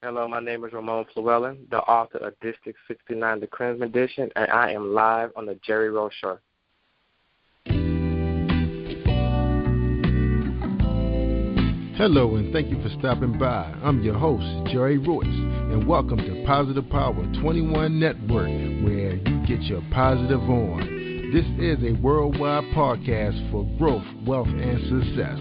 Hello, my name is Ramone Flewellen, the author of District 69, The Crimson Edition, and I am live on the Jerry Royce Show. Hello, and thank you for stopping by. I'm your host, Jerry Royce, and welcome to Positive Power 21 Network, where you get your positive on. This is a worldwide podcast for growth, wealth, and success.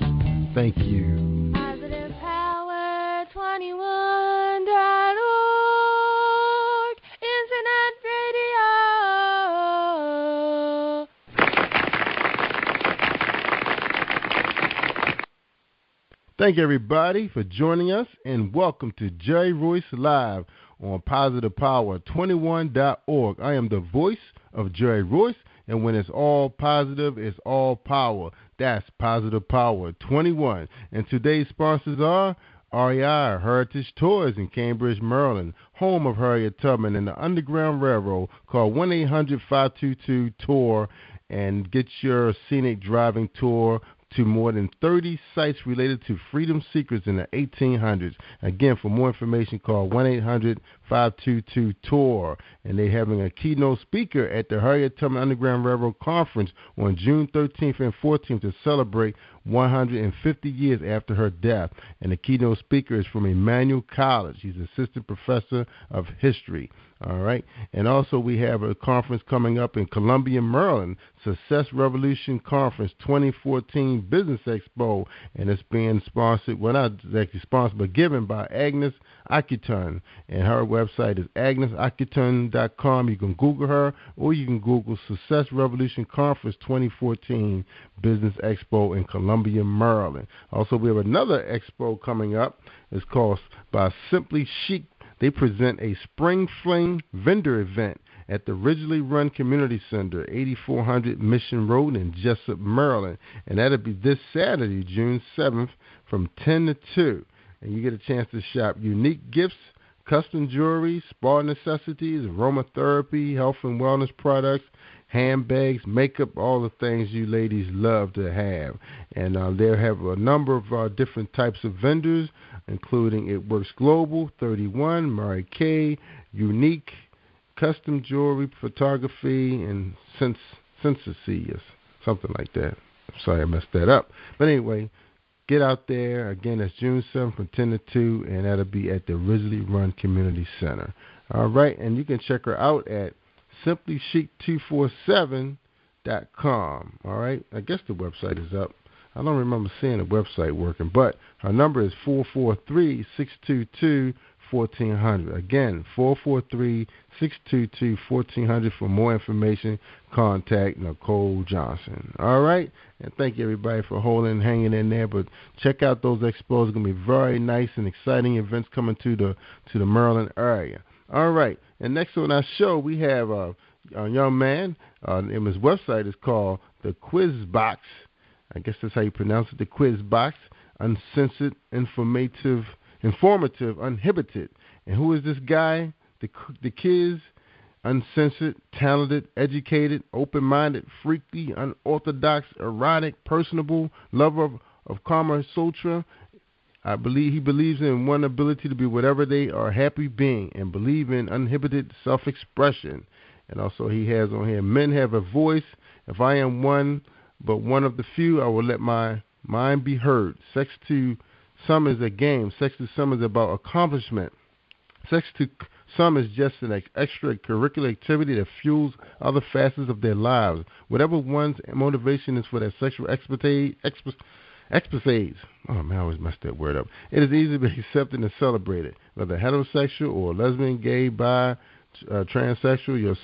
Thank you. Positive Power 21.org, Internet Radio. Thank everybody for joining us, and welcome to Jerry Royce Live on Positive Power 21.org. I am the voice of Jerry Royce, and when it's all positive, it's all power. That's Positive Power 21. And today's sponsors are REI, Heritage Tours in Cambridge, Maryland, home of Harriet Tubman and the Underground Railroad. Call 1-800-522-TOUR and get your scenic driving tour to more than 30 sites related to freedom secrets in the 1800s. Again, for more information, call 1-800-522-TOUR. And they're having a keynote speaker at the Harriet Tubman Underground Railroad Conference on June 13th and 14th to celebrate 150 years after her death. And the keynote speaker is from Emmanuel College. He's assistant professor of history. All right. And also we have a conference coming up in Columbia, Maryland, Success Revolution Conference 2014 Business Expo. And it's being sponsored, well, not exactly sponsored, but given by Agnes Accutun. And her website is agnesaccutun.com. You can Google her, or you can Google Success Revolution Conference 2014 Business Expo in Columbia, Maryland. Also, we have another expo coming up. It's called by Simply Chic. They present a Spring Fling vendor event at the Ridgely Run Community Center, 8400 Mission Road in Jessup, Maryland. And that'll be this Saturday, June 7th, from 10 to 2. And you get a chance to shop unique gifts, custom jewelry, spa necessities, aromatherapy, health and wellness products, handbags, makeup, all the things you ladies love to have. And they'll have a number of different types of vendors, including It Works Global, 31, Mary Kay, Unique, Custom Jewelry, Photography, and Sensuality, or something like that. I'm sorry I messed that up. But anyway, get out there. Again, that's June 7th from 10 to 2, and that'll be at the Ridgely Run Community Center. All right, and you can check her out at simplychic247.com. All right, I guess the website is up. I don't remember seeing the website working, but her number is 443-622-1400. Again, 443-622-1400. For more information, contact Nicole Johnson. All right, and thank you everybody for hanging in there. But check out those expos. It's gonna be very nice and exciting events coming to the Maryland area. All right, and next on our show we have a young man, and his website is called The Quiz Box. I guess that's how you pronounce it, The Quiz Box. Uncensored, informative, uninhibited. And who is this guy? The Kiz, uncensored, talented, educated, open-minded, freaky, unorthodox, erotic, personable, lover of Kama Sutra. He believes in one ability to be whatever they are happy being, and believe in uninhibited self-expression. And also he has on here, men have a voice. If I am one, but one of the few, I will let my mind be heard. Sex to some is a game. Sex to some is about accomplishment. Sex to some is just an extra-curricular activity that fuels other facets of their lives. Whatever one's motivation is for that sexual expertise. Oh, man, I always mess that word up. It is easy to be accepted and celebrated. Whether heterosexual or lesbian, gay, bi, transsexual, your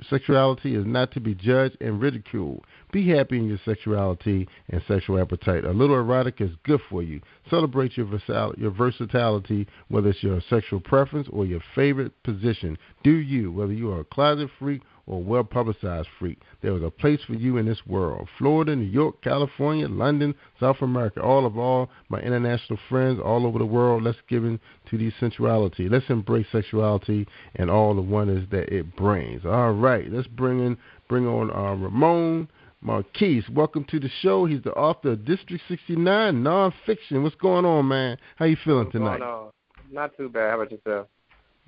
sexuality is not to be judged and ridiculed. Be happy in your sexuality and sexual appetite. A little erotica is good for you. Celebrate your versatility, whether it's your sexual preference or your favorite position. Do you, whether you are a closet freak or well-publicized freak. There is a place for you in this world. Florida, New York, California, London, South America, all my international friends all over the world, let's give in to the sensuality. Let's embrace sexuality and all the wonders that it brings. All right, let's bring on Ramone Marquis. Welcome to the show. He's the author of District 69, Nonfiction. What's going on, man? How you feeling tonight? Not too bad. How about yourself?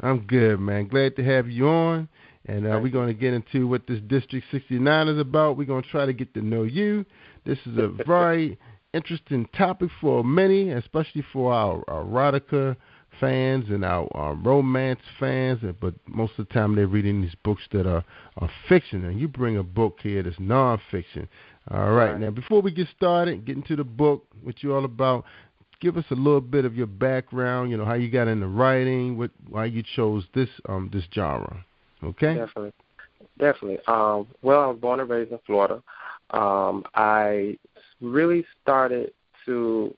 I'm good, man. Glad to have you on. And we're going to get into what this District 69 is about. We're going to try to get to know you. This is a very interesting topic for many, especially for our erotica fans and our romance fans. But most of the time they're reading these books that are fiction. And you bring a book here that's nonfiction. All right. Now, before we get started, get into the book, what you're all about, give us a little bit of your background, how you got into writing, why you chose this genre. Okay? Definitely. Well, I was born and raised in Florida. I really started to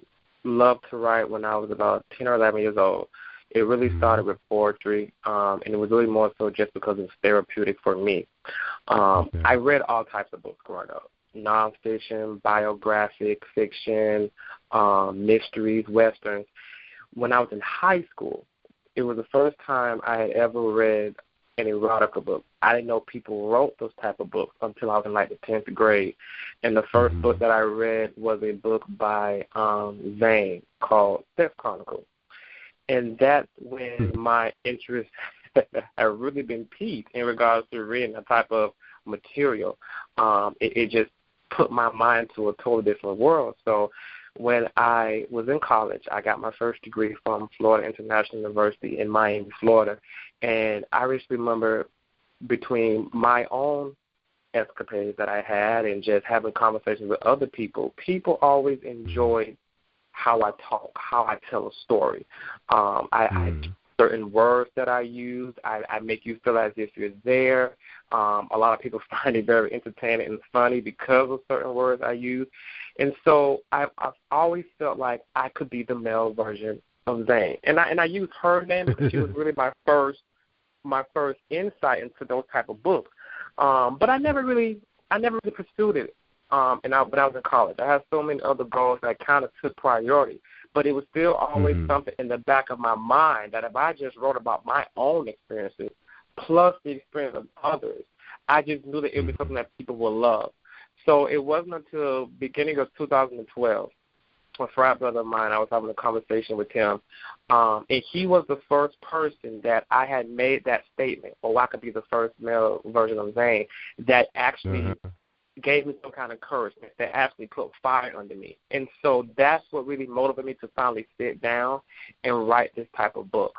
love to write when I was about 10 or 11 years old. It really started with poetry, and it was really more so just because it's therapeutic for me. I read all types of books growing up, nonfiction, biographic, fiction, mysteries, westerns. When I was in high school, it was the first time I had ever read an erotica book. I didn't know people wrote those type of books until I was in like the 10th grade. And the first book that I read was a book by Zane called Sex Chronicles. And that's when my interest had really been piqued in regards to reading that type of material. It just put my mind to a totally different world. So when I was in college, I got my first degree from Florida International University in Miami, Florida. And I just remember between my own escapades that I had and just having conversations with other people, people always enjoyed how I talk, how I tell a story. I certain words that I use, I make you feel as if you're there. A lot of people find it very entertaining and funny because of certain words I use. And so I've always felt like I could be the male version of Zane. And I use her name because she was really my first insight into those type of books. But I never really pursued it. When I was in college, I had so many other goals that kind of took priority. But it was still always something in the back of my mind that if I just wrote about my own experiences plus the experience of others, I just knew that it would be something that people would love. So it wasn't until beginning of 2012, a frat brother of mine, I was having a conversation with him, and he was the first person that I had made that statement, I could be the first male version of Zane, that actually gave me some kind of encouragement, that actually put fire under me. And so that's what really motivated me to finally sit down and write this type of book.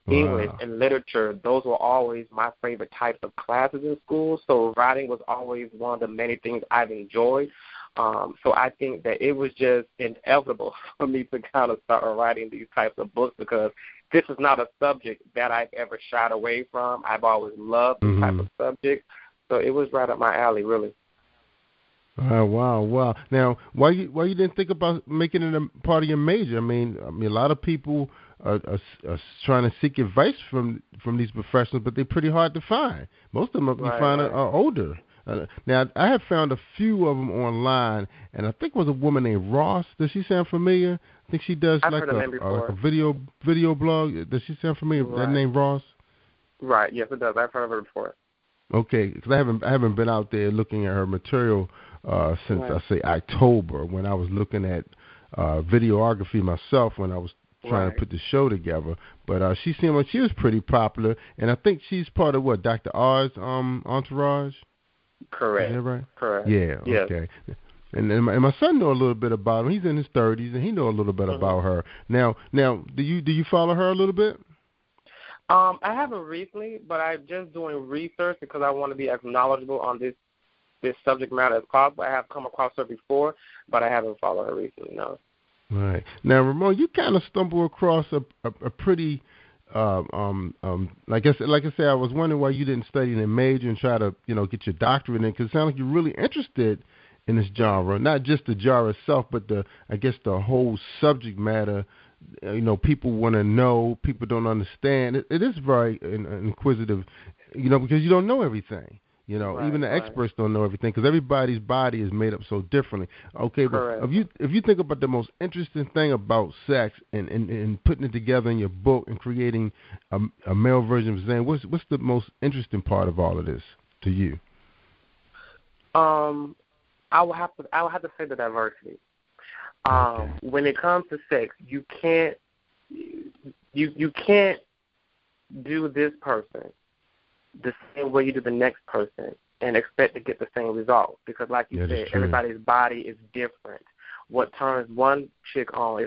English and literature, those were always my favorite types of classes in school, so writing was always one of the many things I've enjoyed. So I think that it was just inevitable for me to kind of start writing these types of books because this is not a subject that I've ever shied away from. I've always loved this type of subject. So it was right up my alley, really. Wow. Now, why you didn't think about making it a part of your major? I mean, a lot of people are trying to seek advice from these professionals, but they're pretty hard to find. Most of them are older. Now, I have found a few of them online, and I think it was a woman named Ross. Does she sound familiar? I think she does like a video blog. Does she sound familiar? That name Ross? Right. Yes, it does. I've heard of her before. Okay, because I haven't been out there looking at her material since I say October, when I was looking at videography myself when I was trying to put the show together. But she seemed like she was pretty popular, and I think she's part of Dr. R's entourage. Correct. Is that right? Correct. Yeah. Yes. Okay. And my son know a little bit about him. He's in his 30s, and he know a little bit about her. Now, do you follow her a little bit? I haven't recently, but I'm just doing research because I want to be as knowledgeable on this subject matter as possible. I have come across her before, but I haven't followed her recently, no. Right. Now, Ramon, you kind of stumbled across a pretty, like I said, I was wondering why you didn't study in a major and try to, get your doctorate in it, because it sounds like you're really interested in this genre, not just the genre itself, but the whole subject matter. People want to know. People don't understand. It is very inquisitive, because you don't know everything. Even the experts don't know everything because everybody's body is made up so differently. Okay, but if you think about the most interesting thing about sex and putting it together in your book and creating a male version of Zane, what's the most interesting part of all of this to you? I would have to say the diversity. When it comes to sex, you can't you can't do this person the same way you do the next person and expect to get the same result, because like you said, everybody's body is different. What turns one chick on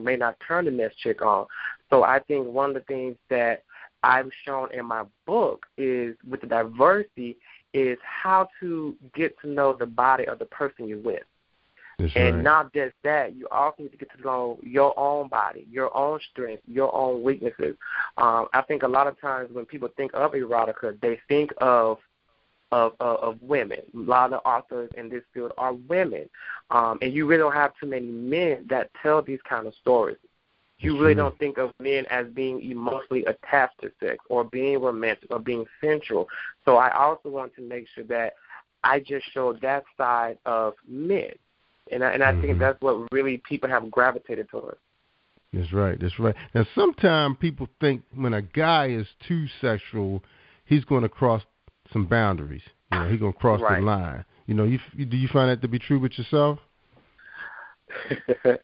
may not turn the next chick on. So I think one of the things that I've shown in my book is, with the diversity, is how to get to know the body of the person you're with. And not just that, you also need to get to know your own body, your own strengths, your own weaknesses. I think a lot of times when people think of erotica, they think of women. A lot of authors in this field are women. And you really don't have too many men that tell these kind of stories. You really don't think of men as being emotionally attached to sex or being romantic or being sensual. So I also want to make sure that I just show that side of men. And I think that's what really people have gravitated towards. That's right. Now, sometimes people think when a guy is too sexual, he's going to cross some boundaries. He's going to cross the line. Do you find that to be true with yourself?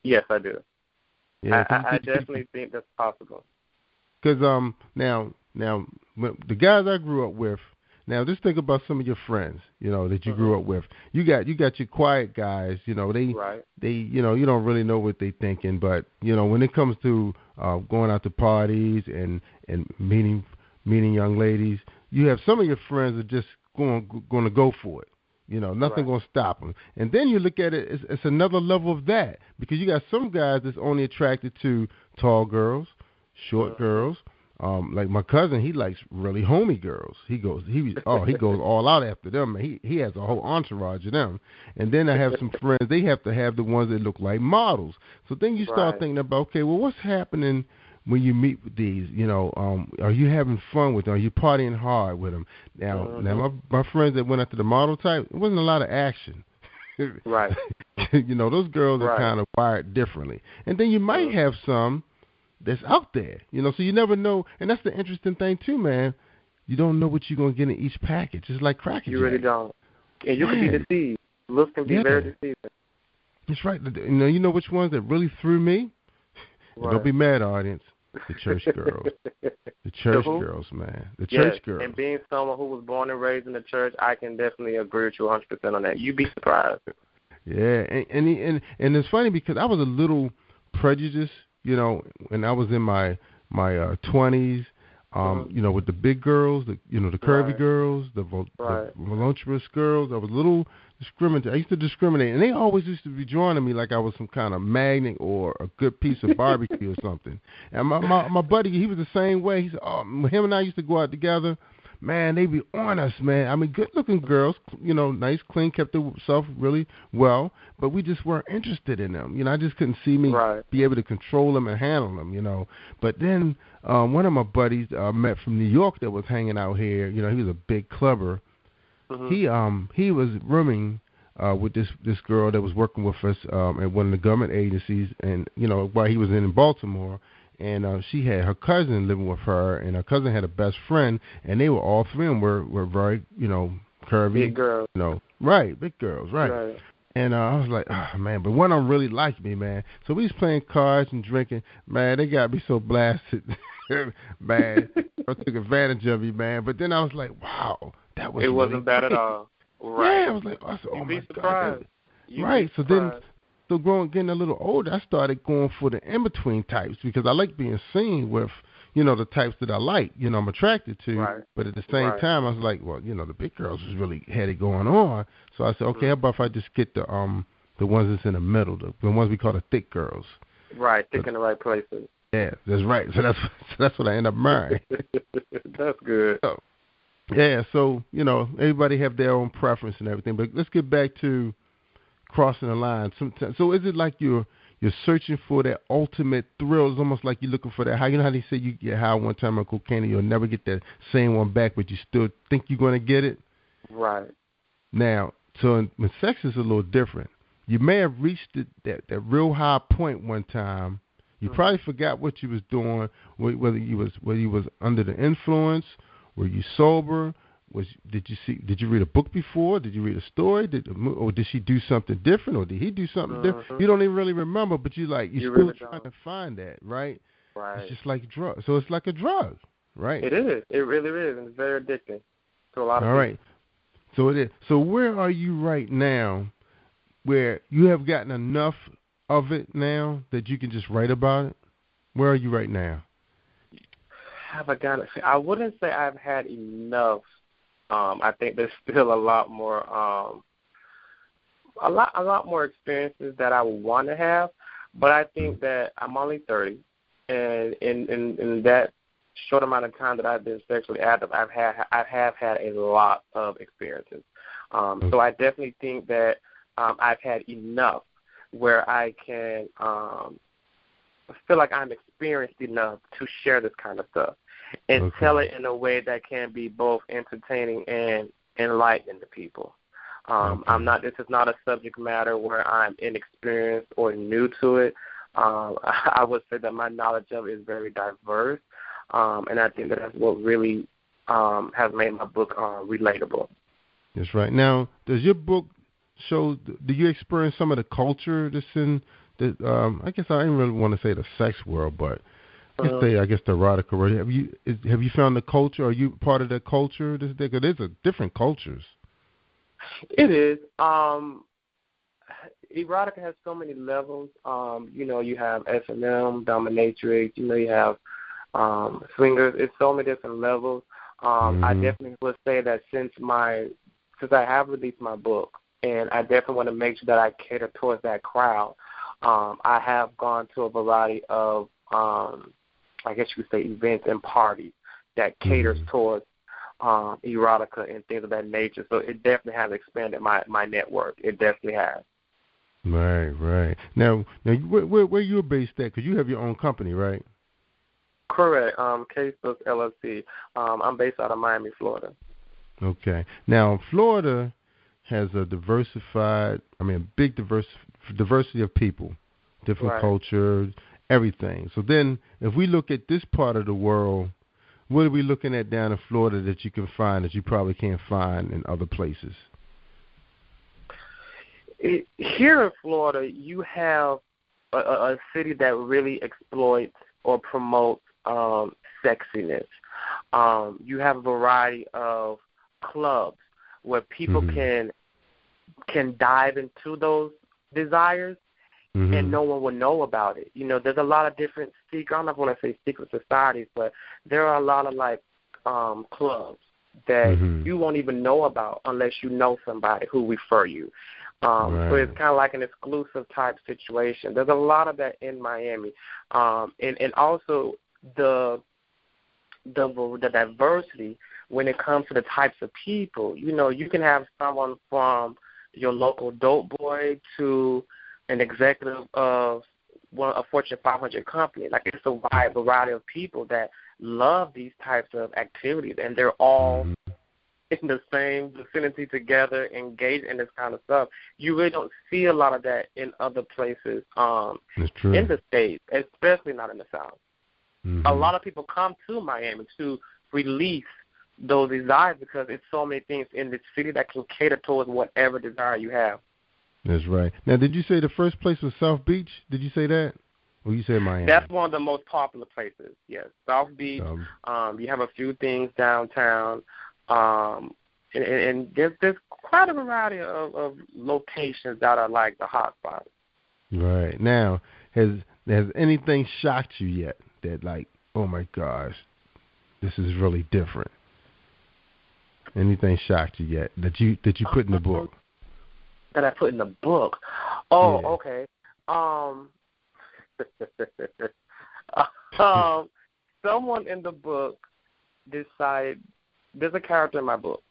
Yes, I do. Yeah, I definitely think that's possible. Because now the guys I grew up with. Now, just think about some of your friends, that you grew up with. You got your quiet guys, they you don't really know what they're thinking, but when it comes to going out to parties and meeting young ladies, you have some of your friends are just going to go for it. Nothing going to stop them. And then you look at it, it's another level of that, because you got some guys that's only attracted to tall girls, short girls. Like my cousin, he likes really homey girls. He goes all out after them. He has a whole entourage of them. And then I have some friends, they have to have the ones that look like models. So then you start thinking about, okay, well, what's happening when you meet with these? Are you having fun with them? Are you partying hard with them? Now my friends that went after the model type, it wasn't a lot of action. Right. Those girls are kind of wired differently. And then you might have some that's out there, so you never know. And that's the interesting thing too, man. You don't know what you're going to get in each package. It's like cracking. You really don't. And you can be deceived. Looks can be very deceiving. That's right. You know which ones that really threw me? Don't be mad, audience. The church girls. The church girls, man. The church girls. And being someone who was born and raised in the church, I can definitely agree with you 100% on that. You'd be surprised. Yeah, and it's funny because I was a little prejudiced, when I was in my 20s, with the big girls, the curvy girls, the voluptuous girls. I was a little discriminatory. I used to discriminate, and they always used to be drawn to me like I was some kind of magnet or a good piece of barbecue or something. And my buddy, he was the same way. He said, him and I used to go out together. Man, they be on us, man. I mean, good-looking girls, nice, clean, kept themselves really well, but we just weren't interested in them. I just couldn't see me be able to control them and handle them, But then one of my buddies I met from New York that was hanging out here, he was a big clubber. He was rooming with this girl that was working with us at one of the government agencies, and, while he was in Baltimore. And she had her cousin living with her, and her cousin had a best friend, and they were all three of them were very, curvy. Big girls. Big girls, right. And I was like, oh, man, but one of them really liked me, man. So we was playing cards and drinking. Man, they got me so blasted. Man, I took advantage of you, man. But then I was like, wow, that was wasn't bad at all. Right. Yeah, I was like, oh my surprised. God. Right, so then... So getting a little older, I started going for the in-between types because I like being seen with, the types that I like, I'm attracted to. Right. But at the same time, I was like, well, the big girls was really had it going on. So I said, okay, how about if I just get the ones that's in the middle, the ones we call the thick girls. Right, thick in the right places. Yeah, that's right. So that's what I end up marrying. That's good. So, yeah, so, everybody have their own preference and everything. But let's get back to crossing the line. Sometimes, so is it like you're searching for that ultimate thrill? It's almost like you're looking for that high. How they say you get high one time on cocaine and you'll never get that same one back, but you still think you're going to get it? Right. Now, so when sex is a little different. You may have reached that real high point one time. You probably forgot what you was doing, whether you was under the influence, were you sober? Did you read a book before? Did you read a story? Or did she do something different? Or did he do something different? You don't even really remember, but you're still really trying to find that, right? Right. It's just like drug. So it's like a drug, right? It is. It really is. And it's very addicting to a lot of All people. right. So it is. So where are you right now where you have gotten enough of it now that you can just write about it? Where are you right now? Have I gotten? I wouldn't say I've had enough. I think there's still a lot more, a lot more experiences that I would want to have. But I think that I'm only 30, and in that short amount of time that I've been sexually active, I have had a lot of experiences. So I definitely think that I've had enough where I can feel like I'm experienced enough to share this kind of stuff and tell it in a way that can be both entertaining and enlightening to people. This is not a subject matter where I'm inexperienced or new to it. I would say that my knowledge of it is very diverse, and I think that's what really has made my book relatable. That's right. Now, does your book show? Do you experience some of the culture that's in the? I guess I didn't really want to say the sex world, but I guess the erotica world. Have you found the culture? Are you part of that culture? Because there's different cultures. It is. Erotica has so many levels. You have S&M, dominatrix. You have swingers. It's so many different levels. I definitely would say that since I have released my book, and I definitely want to make sure that I cater towards that crowd, I have gone to a variety of, I guess you could say, events and parties that caters towards erotica and things of that nature. So it definitely has expanded my network. It definitely has. Right. Now where you're based at? Because you have your own company, right? Correct. Case Books LLC. I'm based out of Miami, Florida. Okay. Now Florida has a big diversity of people, different cultures, everything. So then, if we look at this part of the world, what are we looking at down in Florida that you can find that you probably can't find in other places? Here in Florida, you have a city that really exploits or promotes sexiness. You have a variety of clubs where people can dive into those desires, and no one will know about it. There's a lot of different I don't know if I want to say secret societies, but there are a lot of clubs that you won't even know about unless you know somebody who refer you. So it's kind of like an exclusive type situation. There's a lot of that in Miami, and also the diversity when it comes to the types of people. You can have someone from your local dope boy to an executive of a Fortune 500 company. Like, it's a wide variety of people that love these types of activities, and they're all in the same vicinity together, engaged in this kind of stuff. You really don't see a lot of that in other places in the States, especially not in the South. A lot of people come to Miami to release those desires because it's so many things in the city that can cater towards whatever desire you have. That's right. Now, did you say the first place was South Beach? Did you say that? Or you said Miami? That's one of the most popular places, yes. South Beach. You have a few things downtown. And there's quite a variety of locations that are like the hot spots. Right. Now, has anything shocked you yet that, like, oh my gosh, this is really different? Anything shocked you yet that you put in the book? That I put in the book? Oh, yeah. Okay. Someone in the book decided, there's a character in my book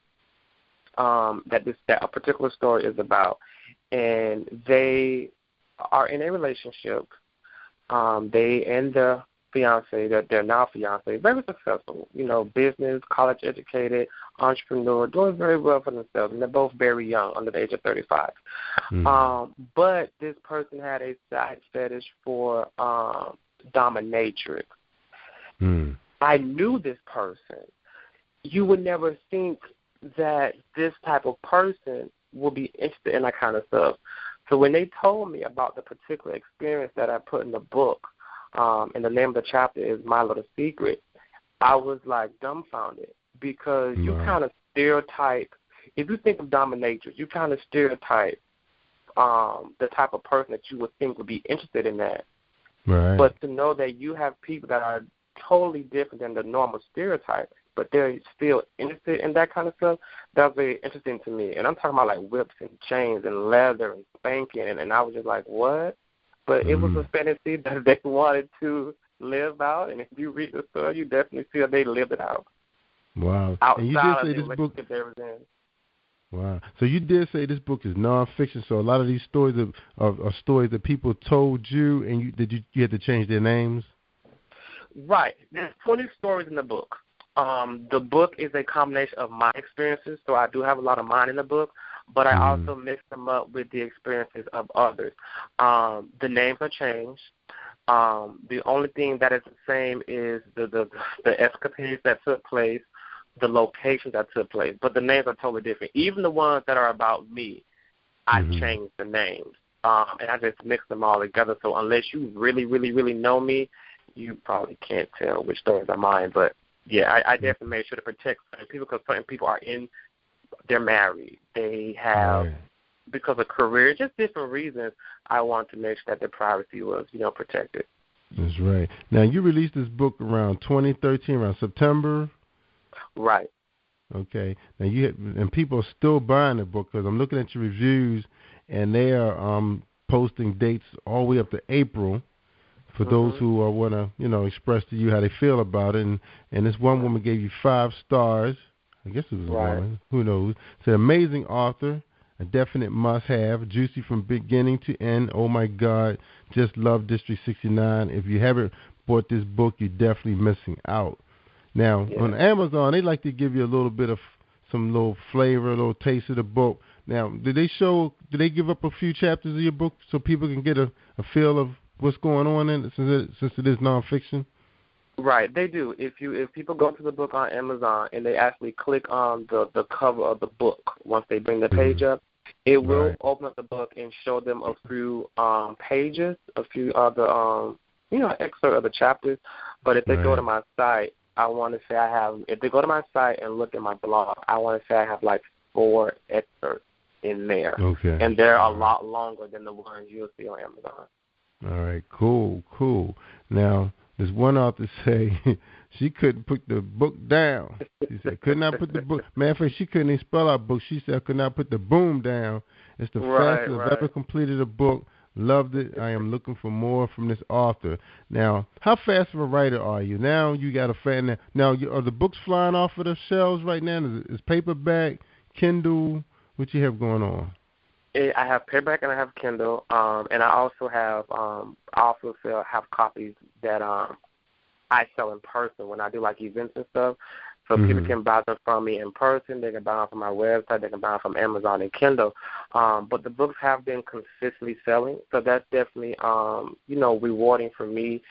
that a particular story is about, and they are in a relationship. They and their fiance, they're now fiance, very successful, business, college educated, entrepreneur, doing very well for themselves, and they're both very young, under the age of 35. But this person had a side fetish for dominatrix. I knew this person. You would never think that this type of person would be interested in that kind of stuff. So when they told me about the particular experience that I put in the book, and the name of the chapter is My Little Secret, I was like dumbfounded because you kind of stereotype. If you think of dominatrix, you kind of stereotype the type of person that you would think would be interested in that. Right. But to know that you have people that are totally different than the normal stereotype, but they're still interested in that kind of stuff, that's very interesting to me. And I'm talking about like whips and chains and leather and spanking, and I was just like, what? But it was a fantasy that they wanted to live out, and if you read the story, you definitely see that they lived it out. Wow. Outside and you did say of this book. They was in. Wow. So you did say this book is nonfiction. So a lot of these stories are stories that people told you, and you had to change their names? Right. There's 20 stories in the book. The book is a combination of my experiences, so I do have a lot of mine in the book, but I also mix them up with the experiences of others. The names are changed. The only thing that is the same is the escapades that took place, the locations that took place, but the names are totally different. Even the ones that are about me, I changed the names, and I just mixed them all together. So unless you really, really, really know me, you probably can't tell which stories are mine. But yeah, I definitely made sure to protect certain people because certain people they're married, they have because of career, just different reasons. I want to make sure that their privacy was, protected. That's right. Now you released this book around 2013, around September. Right. Okay. Now and people are still buying the book because I'm looking at your reviews, and they are posting dates all the way up to April for those who want to, express to you how they feel about it. And this one woman gave you 5 stars. I guess it was a woman. Who knows? It's an amazing author, a definite must-have, juicy from beginning to end. Oh my God, just love District 69. If you haven't bought this book, you're definitely missing out. Now, on Amazon, they like to give you a little bit of some little flavor, a little taste of the book. Now, did they give up a few chapters of your book so people can get a feel of what's going on in it, since it is nonfiction? Right, they do. If people go to the book on Amazon and they actually click on the cover of the book, once they bring the page up, it will open up the book and show them a few pages, a few other excerpt of the chapters. But if they go to my site, I want to say if they go to my site and look at my blog, I want to say I have like 4 excerpts in there. Okay. And they're a lot longer than the ones you'll see on Amazon. All right, cool. Now, there's one author say she couldn't put the book down. She said, could not put the book. Matter of fact, she couldn't even spell out book. She said, could not put the boom down. It's the fastest I've ever completed a book. Loved it. I am looking for more from this author. Now, how fast of a writer are you? Now you got a fan. Now, are the books flying off of the shelves right now? Is paperback, Kindle? What you have going on? I have paperback and I have Kindle, and I also have have copies that I sell in person when I do like events and stuff. So people can buy them from me in person. They can buy them from my website. They can buy them from Amazon and Kindle. But the books have been consistently selling, so that's definitely rewarding for me.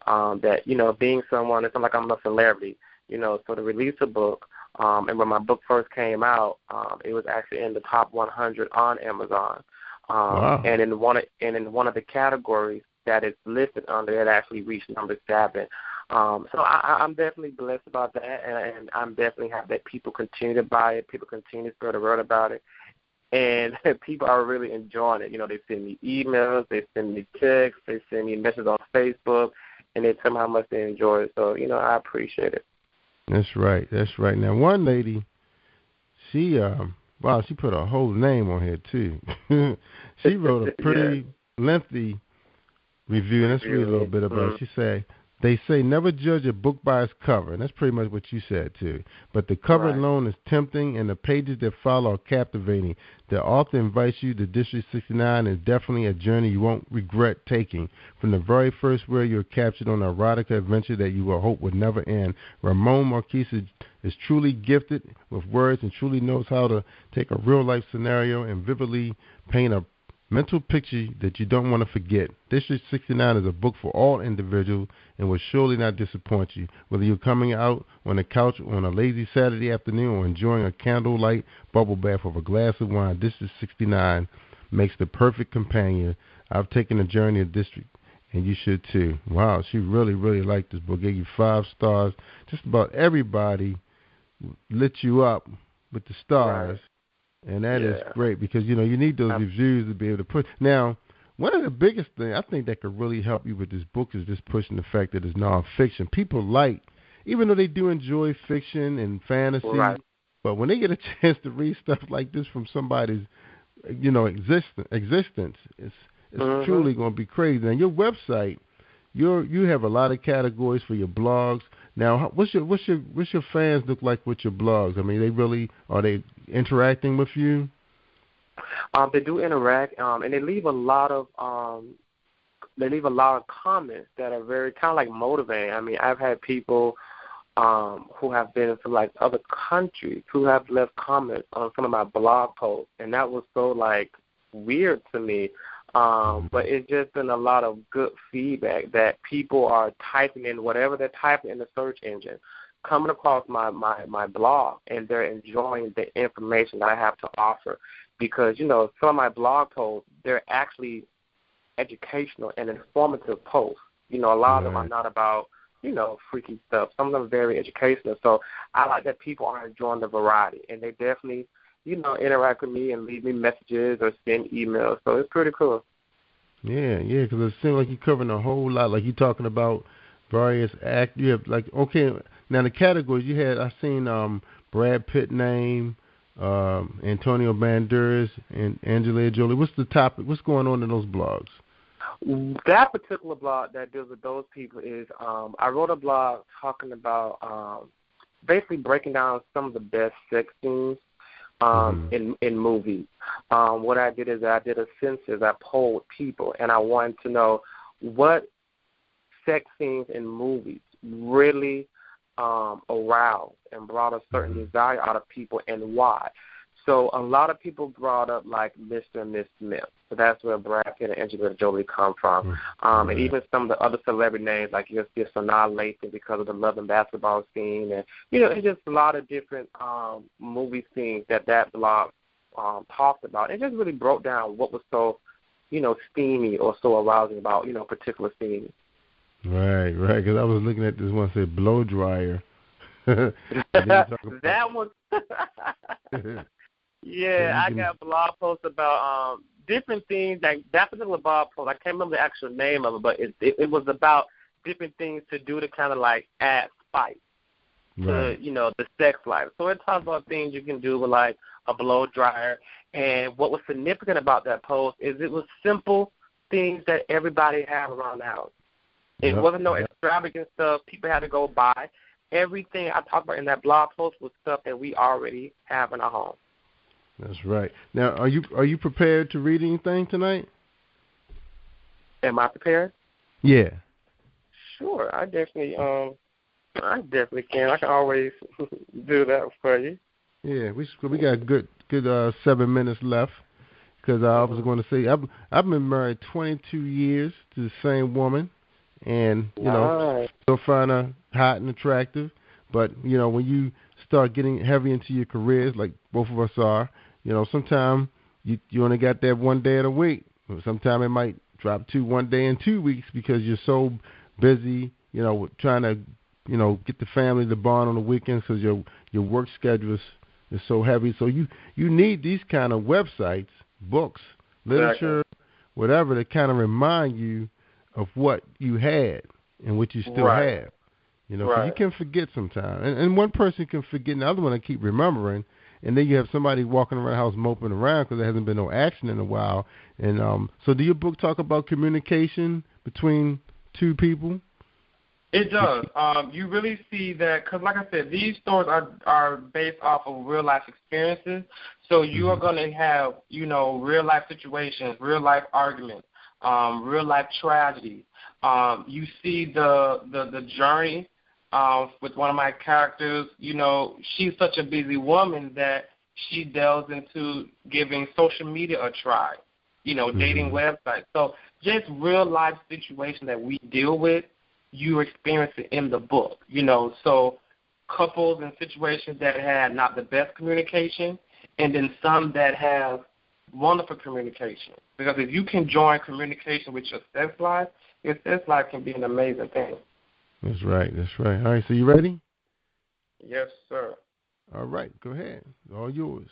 That being someone, it's not like I'm a celebrity. So to release a book. And when my book first came out, it was actually in the top 100 on Amazon. And in one of the categories that it's listed under, it actually reached number 7. So I'm definitely blessed about that, and I'm definitely happy that people continue to buy it. People continue to spread the word about it. And people are really enjoying it. They send me emails, they send me texts, they send me messages on Facebook, and they tell me how much they enjoy it. So, I appreciate it. That's right. Now, one lady, she put her whole name on here, too. She wrote a pretty lengthy review, and let's read a little bit about it. She said, they say never judge a book by its cover, and that's pretty much what you said, too. But the cover alone is tempting, and the pages that follow are captivating. The author invites you to District 69 is definitely a journey you won't regret taking. From the very first word, you're captured on an erotica adventure that you will hope would never end. Ramone-Marquis is truly gifted with words and truly knows how to take a real-life scenario and vividly paint a mental picture that you don't want to forget. District 69 is a book for all individuals and will surely not disappoint you. Whether you're coming out on the couch on a lazy Saturday afternoon or enjoying a candlelight bubble bath with a glass of wine, District 69 makes the perfect companion. I've taken a journey of District and you should too. Wow, she really, really liked this book. Gave you 5 stars. Just about everybody lit you up with the stars, and that is great because, you need those reviews to be able to put. Now, one of the biggest things I think that could really help you with this book is just pushing the fact that it's nonfiction. People even though they do enjoy fiction and fantasy, but when they get a chance to read stuff like this from somebody's, existence, it's truly going to be crazy. Now, your website, you have a lot of categories for your blogs. Now, what's your fans look like with your blogs? I mean, are they interacting with you? They do interact, and they leave a lot of comments that are very kind of like motivating. I mean, I've had people who have been from like other countries who have left comments on some of my blog posts, and that was so like weird to me. But it's just been a lot of good feedback that people are typing in whatever they're typing in the search engine, coming across my blog, and they're enjoying the information that I have to offer. Because, some of my blog posts, they're actually educational and informative posts. A lot of them are not about, freaky stuff. Some of them are very educational. So I like that people are enjoying the variety, and they definitely interact with me and leave me messages or send emails. So it's pretty cool. Yeah, because it seems like you're covering a whole lot. Like you're talking about various acts. You have now the categories you had. I seen Brad Pitt name, Antonio Banderas, and Angelina Jolie. What's the topic? What's going on in those blogs? That particular blog that deals with those people is I wrote a blog talking about basically breaking down some of the best sex scenes in movies. What I did is I did a census. I polled people, and I wanted to know what sex scenes in movies really aroused and brought a certain desire out of people, and why. So a lot of people brought up like Mr. and Miss Smith. So that's where Brad Pitt and Angelina Jolie come from. And even some of the other celebrity names, like you'll see Sanaa Lathan because of the Love and Basketball scene. And, it's just a lot of different movie scenes that blog talked about. It just really broke down what was so, steamy or so arousing about, particular scenes. Right, because I was looking at this one that said blow dryer. That one. Yeah, I got blog posts about different things. Like that particular blog post, I can't remember the actual name of it, but it was about different things to do to kind of like add spice to, the sex life. So it talks about things you can do with like a blow dryer. And what was significant about that post is it was simple things that everybody have around the house. It wasn't no extravagant stuff people had to go buy. Everything I talked about in that blog post was stuff that we already have in our home. That's right. Now, are you prepared to read anything tonight? Am I prepared? Yeah. Sure, I definitely can. I can always do that for you. Yeah, we got a good 7 minutes left. Because I was going to say I've been married 22 years to the same woman, and still find her hot and attractive. But when you start getting heavy into your careers, like both of us are, sometimes you only got that one day of the week. Sometimes it might drop to 1 day in 2 weeks because you're so busy, trying to, get the family to bond on the weekends because your work schedule is so heavy. So you need these kind of websites, books, literature, whatever, to kind of remind you of what you had and what you still have. 'Cause you can forget sometimes. And one person can forget, and the other one can keep remembering. And then you have somebody walking around the house moping around because there hasn't been no action in a while. And so do your book talk about communication between two people? It does. You really see that because, like I said, these stories are based off of real-life experiences. So you are going to have, real-life situations, real-life arguments, real-life tragedies. You see the journey with one of my characters. She's such a busy woman that she delves into giving social media a try, dating websites. So just real-life situations that we deal with, you experience it in the book, So couples and situations that had not the best communication, and then some that have wonderful communication. Because if you can join communication with your sex life, This life can be an amazing thing. That's right. That's right. All right, so you ready? Yes, sir. All right, go ahead. It's all yours.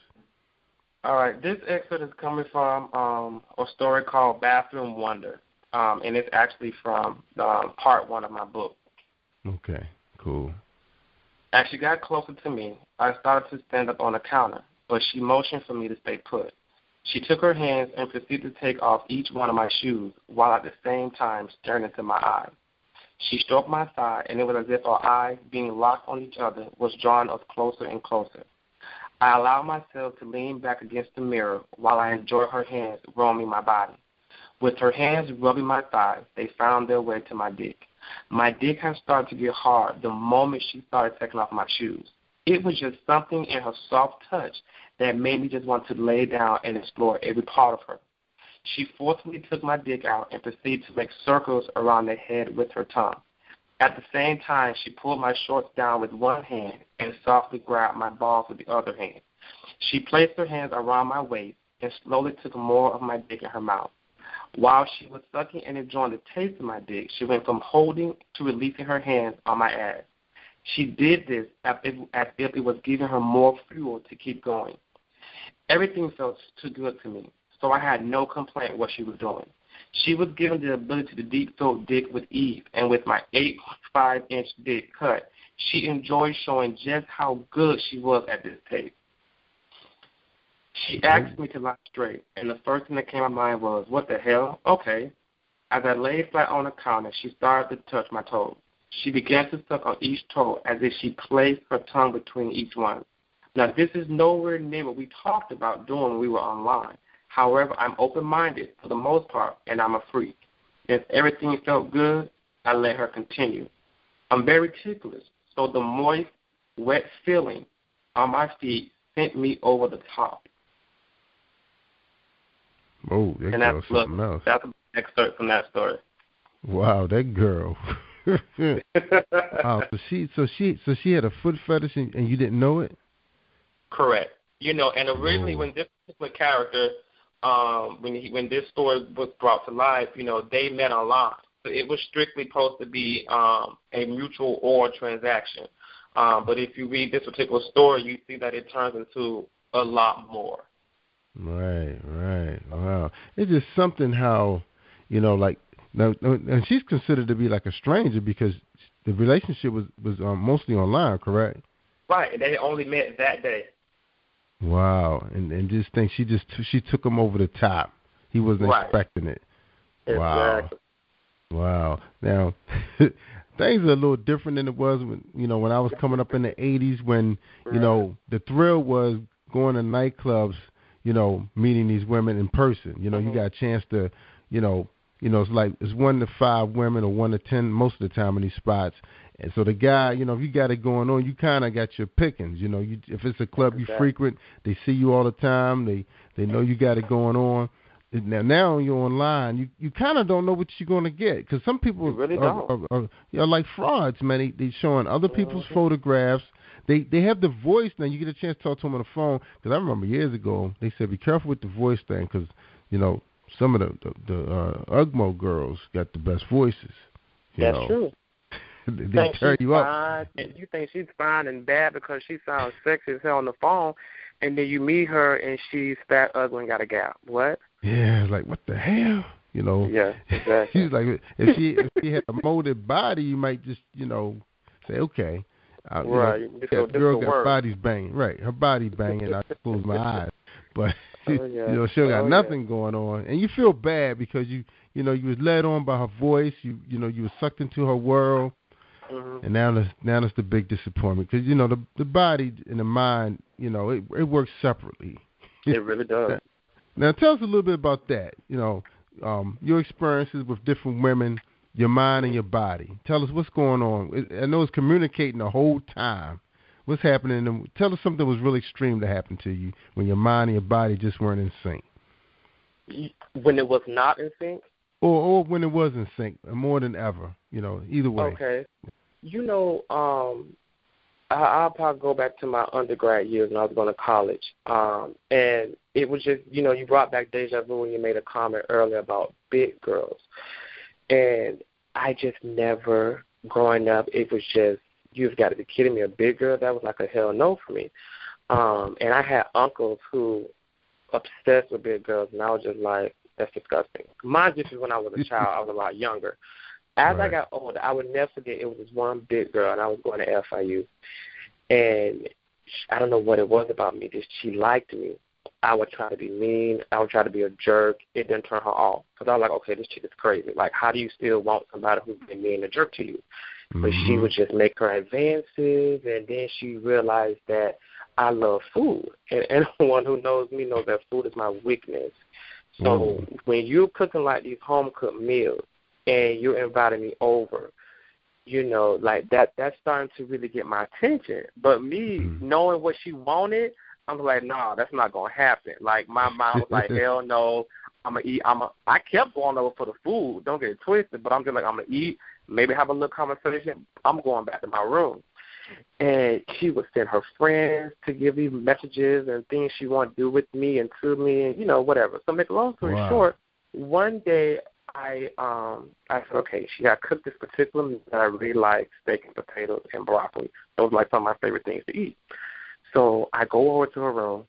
All right, this excerpt is coming from a story called Bathroom Wonder, and it's actually from part 1 of my book. Okay, cool. As she got closer to me, I started to stand up on the counter, but she motioned for me to stay put. She took her hands and proceeded to take off each one of my shoes while at the same time staring into my eyes. She stroked my thigh, and it was as if our eyes, being locked on each other, was drawing us closer and closer. I allowed myself to lean back against the mirror while I enjoyed her hands roaming my body. With her hands rubbing my thighs, they found their way to my dick. My dick had started to get hard the moment she started taking off my shoes. It was just something in her soft touch that made me just want to lay down and explore every part of her. She forcefully took my dick out and proceeded to make circles around the head with her tongue. At the same time, she pulled my shorts down with one hand and softly grabbed my balls with the other hand. She placed her hands around my waist and slowly took more of my dick in her mouth. While she was sucking and enjoying the taste of my dick, she went from holding to releasing her hands on my ass. She did this as if it was giving her more fuel to keep going. Everything felt too good to me, so I had no complaint what she was doing. She was given the ability to deep throat dick with ease, and with my 8.5-inch dick cut, she enjoyed showing just how good she was at this taste. She asked me to lie straight, and the first thing that came to my mind was, what the hell? Okay. As I lay flat on the counter, she started to touch my toes. She began to suck on each toe as if she placed her tongue between each one. Now, this is nowhere near what we talked about doing when we were online. However, I'm open-minded for the most part, and I'm a freak. If everything felt good, I let her continue. I'm very ticklish, so the moist, wet feeling on my feet sent me over the top. Oh, that girl's something else. That's an excerpt from that story. Wow, that girl. Wow, so she had a foot fetish and you didn't know it? Correct. And originally when this particular character, when this story was brought to life, they met online. So it was strictly supposed to be a mutual or transaction. But if you read this particular story, you see that it turns into a lot more. Right. Wow. It's just something how, like, now, and she's considered to be like a stranger because the relationship was mostly online, correct? Right. They only met that day. Wow. And just think she took him over the top. He wasn't expecting it. Exactly. Wow. Now, things are a little different than it was when I was coming up in the 80s when, the thrill was going to nightclubs, meeting these women in person. You got a chance to, it's like it's 1 to 5 women or 1 to 10 most of the time in these spots. And so the guy, if you got it going on, you kind of got your pickings. If it's a club you frequent, they see you all the time. They know you got it going on. Now you're online. You kind of don't know what you're going to get because some people really are like frauds, man. They showing other people's photographs. They have the voice. Now you get a chance to talk to them on the phone because I remember years ago they said be careful with the voice thing because some of the UGMO girls got the best voices. That's true. They tear you up. And you think she's fine and bad because she sounds sexy as hell on the phone, and then you meet her and she's fat, ugly, and got a gap. What? Yeah, like what the hell? Yeah, exactly. She's like, if she had a molded body, you might just say okay. Right. The girl got bodies banging. Right, her body banging. I close my eyes, but she got nothing going on, and you feel bad because you was led on by her voice. You were sucked into her world. Mm-hmm. And now that's the big disappointment because the body and the mind it works separately. It really does. Now tell us a little bit about that. Your experiences with different women, your mind and your body. Tell us what's going on. I know it's communicating the whole time. What's happening? Tell us something that was really extreme that happened to you when your mind and your body just weren't in sync. When it was not in sync? Or when it was in sync, more than ever. Either way. Okay. I'll probably go back to my undergrad years when I was going to college. And it was just, you brought back deja vu when you made a comment earlier about big girls. And I just never, growing up, it was just, you've got to be kidding me, a big girl? That was like a hell no for me. And I had uncles who obsessed with big girls, and I was just like, that's disgusting. Mine just when I was a child, I was a lot younger. As I got older, I would never forget, it was this one big girl, and I was going to FIU. And I don't know what it was about me, just she liked me. I would try to be mean. I would try to be a jerk. It didn't turn her off. Because I was like, okay, this chick is crazy. Like, how do you still want somebody who's been mean and a jerk to you? But she would just make her advances, and then she realized that I love food. And anyone who knows me knows that food is my weakness. So when you're cooking like these home-cooked meals and you're inviting me over, you know, like that's starting to really get my attention. But me knowing what she wanted, I'm like, nah, that's not going to happen. Like, my mom was like, hell no, I'm going to eat. I kept going over for the food. Don't get it twisted, but I'm just like, I'm going to eat, maybe have a little conversation. I'm going back to my room. And she would send her friends to give me messages and things she wanted to do with me and to me and, you know, whatever. So make a long story short, one day I said, okay, she got cooked this particular meal that I really like, steak and potatoes and broccoli. Those are like some of my favorite things to eat. So I go over to her room,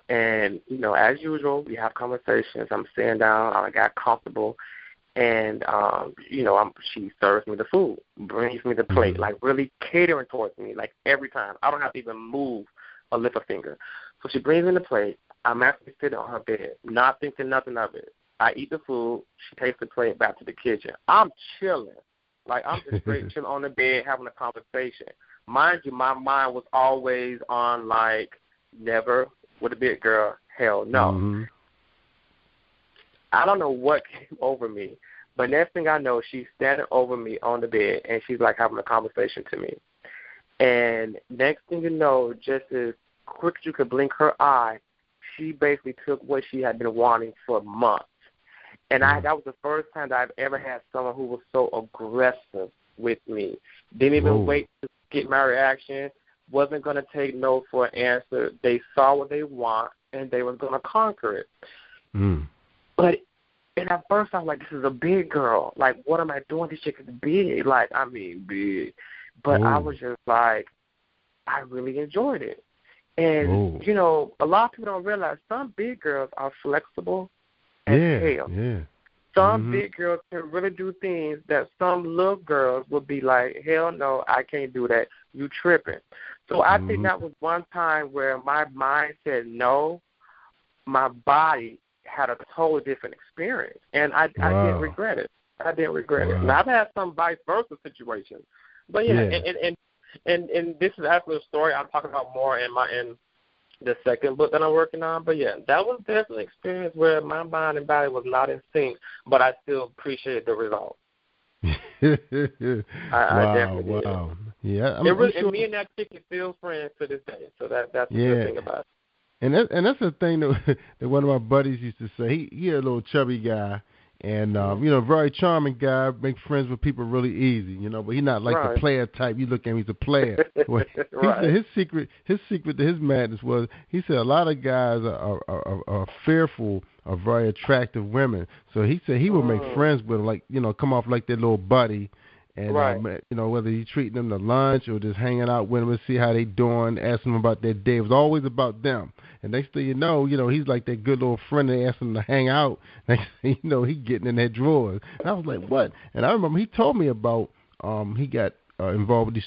and, you know, as usual, we have conversations. I'm sitting down. I got comfortable, and, you know, she serves me the food, brings me the plate, like really catering towards me, like every time. I don't have to even move or lift a finger. So she brings me the plate. I'm actually sitting on her bed, not thinking nothing of it. I eat the food. She takes the plate back to the kitchen. I'm chilling. Like, I'm just straight chilling on the bed having a conversation. Mind you, my mind was always on, like, never with a big girl, hell no. I don't know what came over me, but next thing I know, she's standing over me on the bed, and she's, like, having a conversation to me. And next thing you know, just as quick as you could blink her eye, she basically took what she had been wanting for months. And that was the first time that I've ever had someone who was so aggressive with me. Didn't even wait to get my reaction, wasn't going to take no for an answer. They saw what they want, and they were going to conquer it. But and at first I was like, this is a big girl. Like, what am I doing? This chick is big. Like, I mean, big. But I was just like, I really enjoyed it. And, you know, a lot of people don't realize some big girls are flexible as hell. Some big girls can really do things that some little girls would be like, hell no, I can't do that. You tripping. So I think that was one time where my mind said no. My body had a totally different experience, and I didn't regret it. I didn't regret it. Now, I've had some vice versa situations. But, and this is actually a story I'm talking about more in the second book that I'm working on. But, yeah, that was definitely an experience where my mind and body was not in sync, but I still appreciate the result. I definitely did. Yeah, and me and that chick are still friends to this day, so that's the good thing about it. And that's the thing that one of my buddies used to say. He a little chubby guy, and you know, very charming guy, make friends with people really easy, you know. But he's not like the player type. You look at him, he's a player. He said his secret to his madness was, he said a lot of guys are fearful of very attractive women. So he said he would make friends with them, like, you know, come off like their little buddy. And, you know, whether he's treating them to lunch or just hanging out with them and see how they doing, asking them about their day. It was always about them. And next thing you know, he's like that good little friend that asked him to hang out. Next thing you know, he getting in their drawers. And I was like, what? And I remember he told me about he got involved with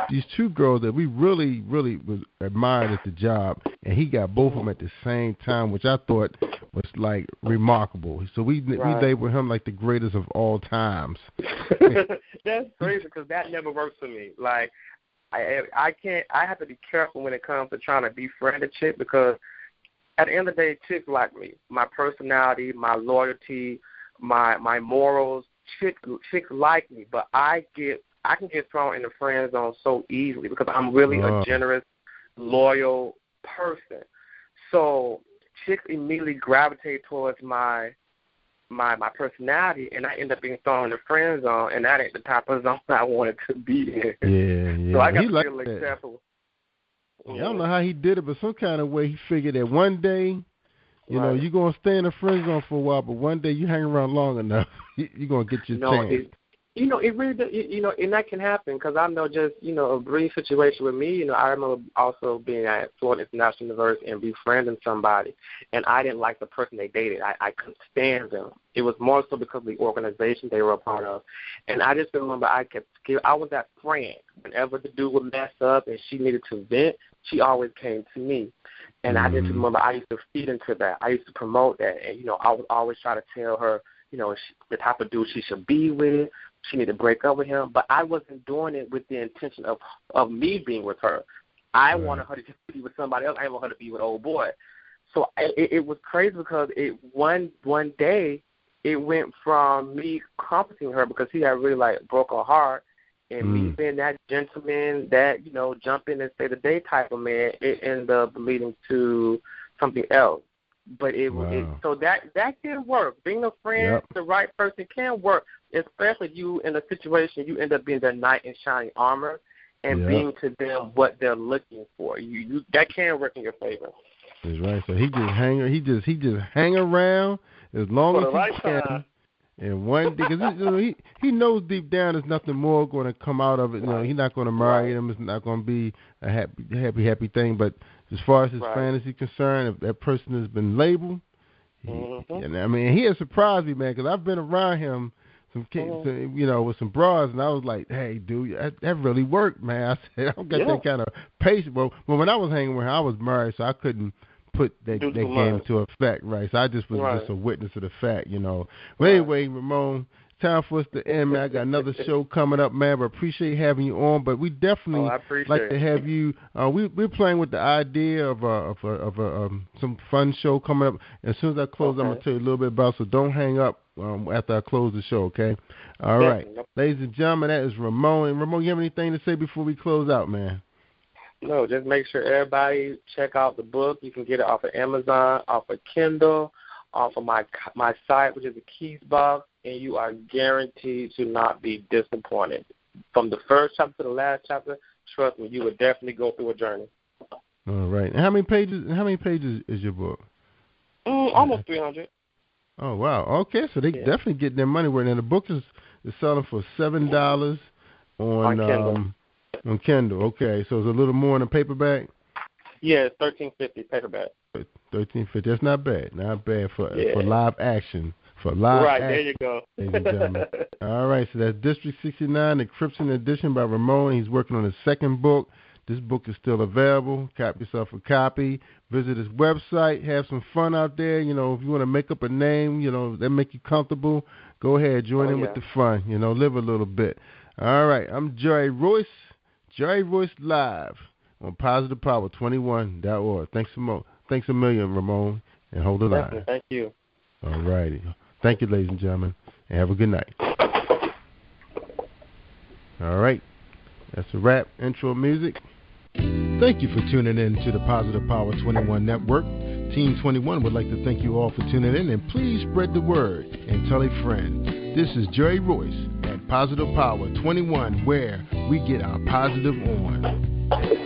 these two girls that we really, really was admired at the job. And he got both of them at the same time, which I thought was, like, remarkable. So we labeled him like the greatest of all times. That's crazy because that never works for me. Like, I have to be careful when it comes to trying to befriend a chick because at the end of the day, chicks like me. My personality, my loyalty, my morals, chicks like me. But I can get thrown in the friend zone so easily because I'm really a generous, loyal person. So chicks immediately gravitate towards my personality, and I end up being thrown in the friend zone, and that ain't the type of zone I wanted to be in. So I got to be really careful. I don't know how he did it, but some kind of way he figured that one day You know, you're going to stay in the friend zone for a while, but one day you hang around long enough, you're going to get your chance. It really does, and that can happen because I know just, a brief situation with me, I remember also being at Florida International University and befriending somebody, and I didn't like the person they dated. I couldn't stand them. It was more so because of the organization they were a part of. And I just remember I was that friend. Whenever the dude would mess up and she needed to vent, she always came to me. And I just remember I used to feed into that. I used to promote that. And, I would always try to tell her, the type of dude she should be with. She needed to break up with him. But I wasn't doing it with the intention of me being with her. I wanted her to just be with somebody else. I didn't want her to be with old boy. So it was crazy because one day it went from me comforting her because he had really, broke her heart, and me being that gentleman, that, jump in and say the day type of man, it ended up leading to something else. But so that can work. Being a friend, the right person can work, especially if you in a situation you end up being their knight in shining armor and being to them what they're looking for. You that can work in your favor. That's right. So he just hang around as long as he can. And one day, because he knows deep down there's nothing more going to come out of it. He's not going to marry him. It's not going to be a happy thing. But as far as his fantasy concerned, if that person has been labeled, and I mean, he has surprised me, man, because I've been around him, with some bras, and I was like, hey, dude, that really worked, man. I said, I don't got that kind of patience. Well, when I was hanging with her, I was married, so I couldn't put that game into effect, right? So I just was just a witness of the fact, But anyway, Ramone, time for us to end, man. I got another show coming up, man, but appreciate having you on. But we definitely like to have you. We're playing with the idea of some fun show coming up. As soon as I close, I'm going to tell you a little bit about, so don't hang up after I close the show, okay? All right. Ladies and gentlemen, that is Ramone. And Ramone, you have anything to say before we close out, man? No, just make sure everybody check out the book. You can get it off of Amazon, off of Kindle, off of my site, which is the Keys Box, and you are guaranteed to not be disappointed. From the first chapter to the last chapter, trust me, you will definitely go through a journey. All right. And how many pages is your book? Almost 300. Oh, wow. Okay, so they definitely get their money worth. And the book is selling for $7 on Kindle. On Kindle, okay. So it's a little more in a paperback? Yeah, it's $13.50 paperback. $13.50. That's not bad. Not bad for live action. Right, there you go. Ladies and gentlemen. All right, so that's District 69, the Crimson Edition by Ramone. He's working on his second book. This book is still available. Cop yourself a copy. Visit his website. Have some fun out there. If you want to make up a name, that make you comfortable, go ahead. Join in with the fun. Live a little bit. All right, I'm Jerry Royce. Jerry Royce Live on PositivePower21.org. Thanks a million, Ramone, and hold the line. Thank you. All righty. Thank you, ladies and gentlemen, and have a good night. All right. That's a wrap. Intro music. Thank you for tuning in to the Positive Power 21 Network. Team 21 would like to thank you all for tuning in, and please spread the word and tell a friend. This is Jerry Royce at Positive Power 21, where we get our positive on.